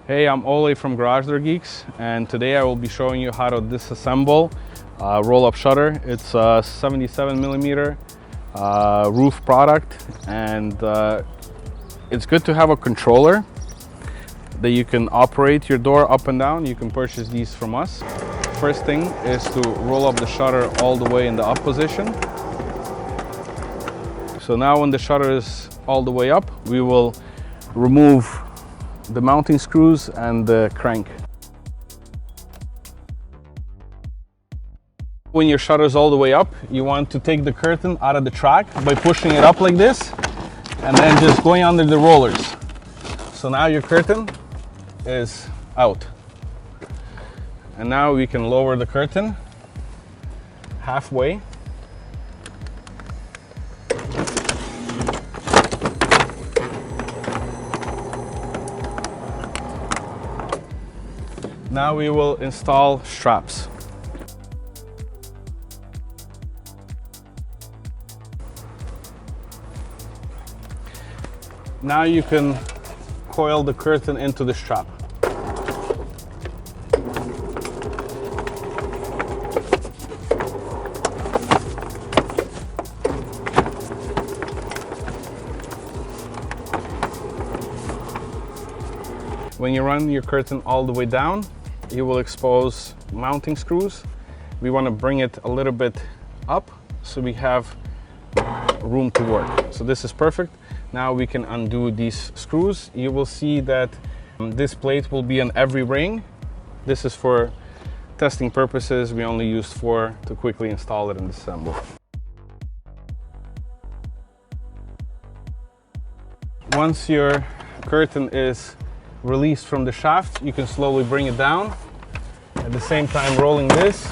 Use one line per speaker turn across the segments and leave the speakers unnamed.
Hey, I'm Ole from Geeks, and today I will be showing you how to disassemble a roll-up shutter. It's a 77mm RUF product, and it's good to have a controller that you can operate your door up and down. You can purchase these from us. First thing is to roll up the shutter all the way in the up position. So now when the shutter is all the way up, we will remove the mounting screws and the crank. When your shutter is all the way up, you want to take the curtain out of the track by pushing it up like this and then just going under the rollers. So now your curtain is out. And now we can lower the curtain halfway. Now we will install straps. Now you can coil the curtain into the strap. When you run your curtain all the way down, you will expose mounting screws. We want to bring it a little bit up so we have room to work. So this is perfect. Now we can undo these screws. You will see that this plate will be on every ring. This is for testing purposes. We only used 4 to quickly install it and disassemble. Once your curtain is released from the shaft, you can slowly bring it down, at the same time rolling this.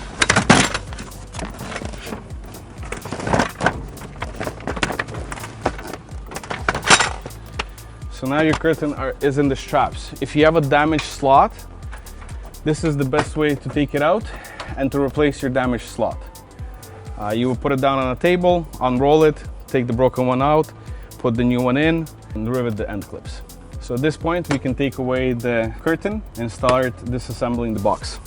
So now your curtain is in the straps. If you have a damaged slot, this is the best way to take it out and to replace your damaged slot. You will put it down on a table, unroll it, take the broken one out, put the new one in, and rivet the end clips. So at this point, we can take away the curtain and start disassembling the box.